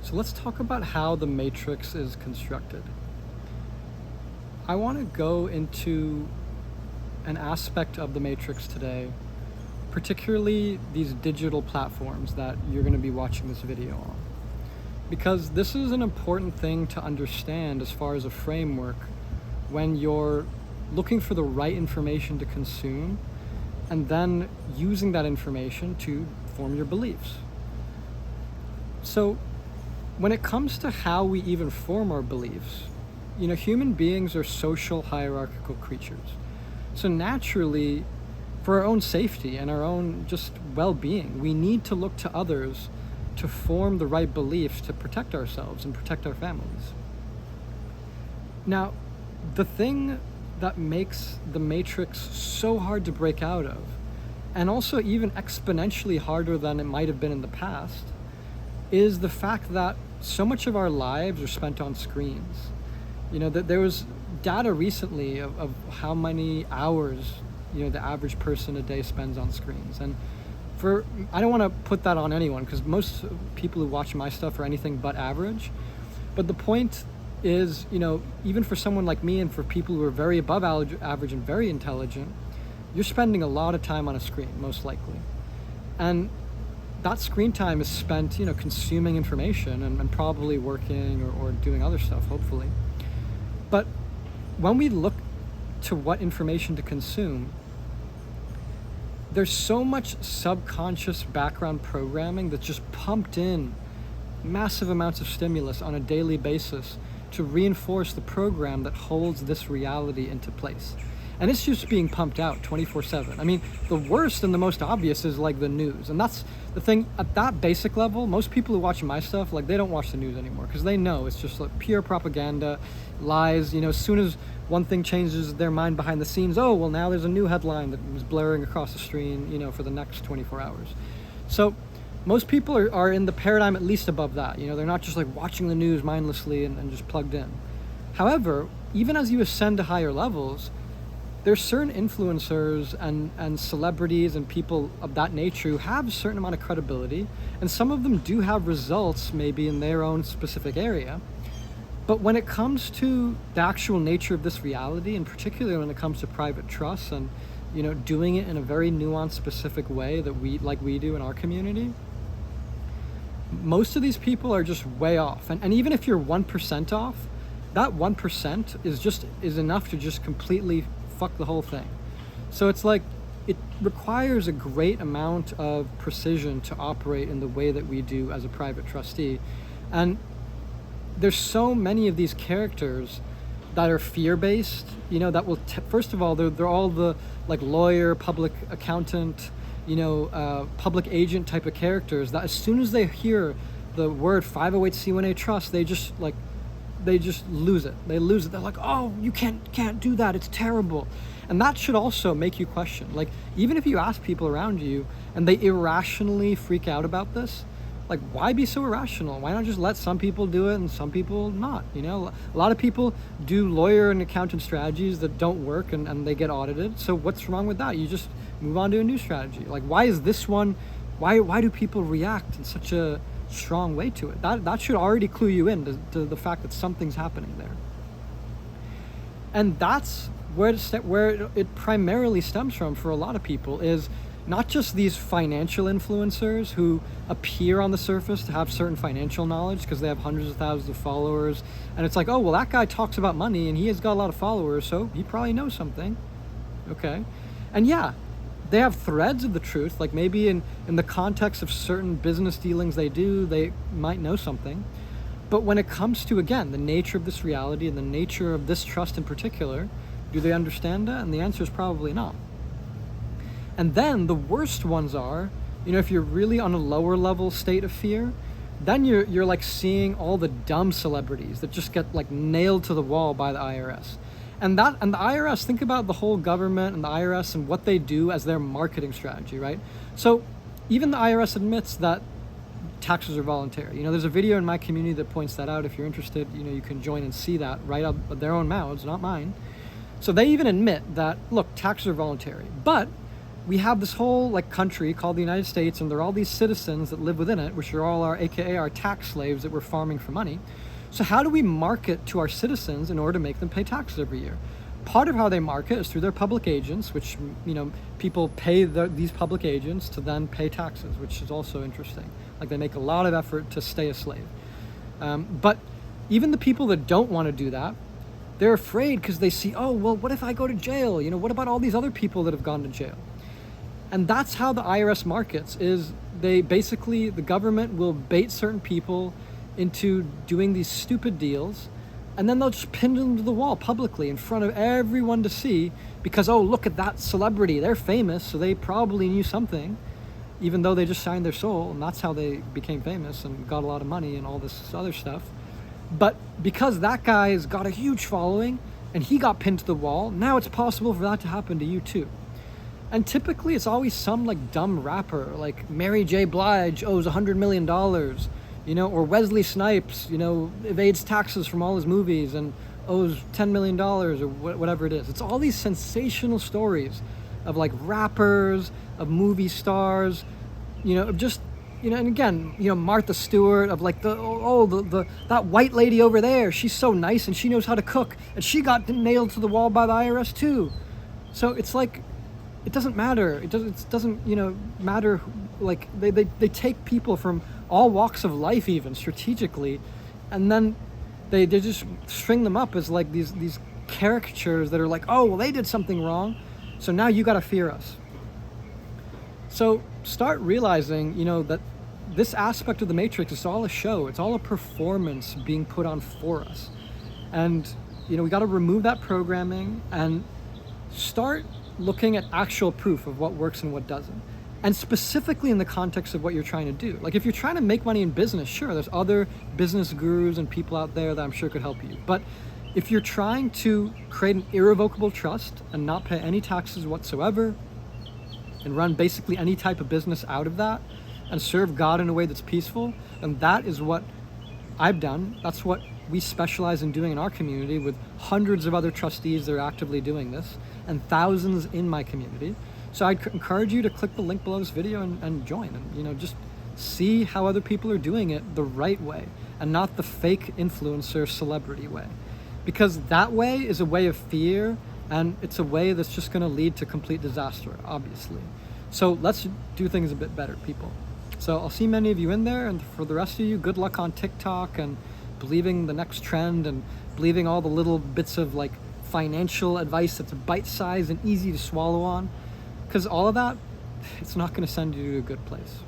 So let's talk about how the matrix is constructed. I want to go into an aspect of the matrix today, particularly these digital platforms that you're going to be watching this video on. Because this is an important thing to understand as far as a framework when you're looking for the right information to consume and then using that information to form your beliefs. So when it comes to how we even form our beliefs, human beings are social hierarchical creatures. So naturally, for our own safety and our own just well-being, we need to look to others to form the right beliefs to protect ourselves and protect our families. Now, the thing that makes the matrix so hard to break out of, and also even exponentially harder than it might have been in the past, is the fact that so much of our lives are spent on screens. That there was data recently of how many hours the average person a day spends on screens. And I don't want to put that on anyone, because most people who watch my stuff are anything but average. But the point is, even for someone like me and for people who are very above average and very intelligent, you're spending a lot of time on a screen, most likely. And that screen time is spent, consuming information and probably working or doing other stuff, hopefully. But when we look to what information to consume, there's so much subconscious background programming that's just pumped in massive amounts of stimulus on a daily basis to reinforce the program that holds this reality into place. And it's just being pumped out 24/7. I mean, the worst and the most obvious is like the news. And that's the thing, at that basic level, most people who watch my stuff, they don't watch the news anymore because they know it's just pure propaganda, lies. As soon as one thing changes their mind behind the scenes, oh, well, now there's a new headline that was blaring across the screen, for the next 24 hours. So most people are in the paradigm at least above that. They're not just watching the news mindlessly and just plugged in. However, even as you ascend to higher levels, there's certain influencers and celebrities and people of that nature who have a certain amount of credibility, and some of them do have results maybe in their own specific area. But when it comes to the actual nature of this reality, and particularly when it comes to private trust and doing it in a very nuanced, specific way that we do in our community, most of these people are just way off. And even if you're 1% off, that 1% is enough to just completely fuck the whole thing. So it's it requires a great amount of precision to operate in the way that we do as a private trustee. And there's so many of these characters that are fear-based, that will first of all, they're all the lawyer, public accountant, public agent type of characters that as soon as they hear the word 508c1a trust, they just lose it. They lose it. They're like, oh, you can't do that. It's terrible. And that should also make you question. Even if you ask people around you and they irrationally freak out about this, why be so irrational? Why not just let some people do it and some people not? A lot of people do lawyer and accountant strategies that don't work and they get audited. So what's wrong with that? You just move on to a new strategy. Why is this one, why do people react in such a strong way to it? That should already clue you in to the fact that something's happening there. And that's where it primarily stems from for a lot of people, is not just these financial influencers who appear on the surface to have certain financial knowledge because they have hundreds of thousands of followers, and it's oh, well, that guy talks about money and he has got a lot of followers, so he probably knows something. Okay. And yeah, they have threads of the truth, maybe in the context of certain business dealings they might know something. But when it comes to, again, the nature of this reality and the nature of this trust in particular, do they understand that? And the answer is probably not. And then the worst ones are, if you're really on a lower level state of fear, then you're seeing all the dumb celebrities that just get nailed to the wall by the IRS. And the IRS, think about the whole government and the IRS and what they do as their marketing strategy, right? So even the IRS admits that taxes are voluntary. There's a video in my community that points that out. If you're interested, you can join and see that right out of their own mouths, not mine. So they even admit that, look, taxes are voluntary. But we have this whole like country called the United States, and there are all these citizens that live within it, which are all our AKA our tax slaves that we're farming for money. So how do we market to our citizens in order to make them pay taxes every year? Part of how they market is through their public agents, which, you know, people pay these public agents to then pay taxes, which is also interesting. Like, they make a lot of effort to stay a slave. But even the people that don't want to do that, they're afraid because they see, oh, well, what if I go to jail? You know, what about all these other people that have gone to jail? And that's how the IRS markets, is they basically, the government will bait certain people into doing these stupid deals, and then they'll just pin them to the wall publicly in front of everyone to see, because, oh, look at that celebrity, they're famous, so they probably knew something, even though they just signed their soul, and that's how they became famous and got a lot of money and all this other stuff. But because that guy has got a huge following and he got pinned to the wall, now it's possible for that to happen to you too. And typically it's always some like dumb rapper, like Mary J. Blige owes $100 million, you know, or Wesley Snipes, you know, evades taxes from all his movies and owes $10 million or whatever it is. It's all these sensational stories of like rappers, of movie stars, you know, of just, you know, and again, you know, Martha Stewart, of like that white lady over there, she's so nice and she knows how to cook, and she got nailed to the wall by the IRS too. So it's like, it doesn't matter. It doesn't, you know, matter. Like they take people from all walks of life, even strategically, and then they just string them up as like these caricatures that are like, oh, well, they did something wrong, so now you got to fear us. So start realizing, you know, that this aspect of the Matrix is all a show. It's all a performance being put on for us. And, you know, we got to remove that programming and start looking at actual proof of what works and what doesn't. And specifically in the context of what you're trying to do. Like, if you're trying to make money in business, sure, there's other business gurus and people out there that I'm sure could help you. But if you're trying to create an irrevocable trust and not pay any taxes whatsoever, and run basically any type of business out of that, and serve God in a way that's peaceful, and that is what I've done. That's what we specialize in doing in our community, with hundreds of other trustees that are actively doing this, and thousands in my community. So I'd encourage you to click the link below this video and join, and, you know, just see how other people are doing it the right way, and not the fake influencer celebrity way. Because that way is a way of fear, and it's a way that's just going to lead to complete disaster, obviously. So let's do things a bit better, people. So I'll see many of you in there, and for the rest of you, good luck on TikTok and believing the next trend and believing all the little bits of like financial advice that's bite-sized and easy to swallow on, because all of that, it's not going to send you to a good place.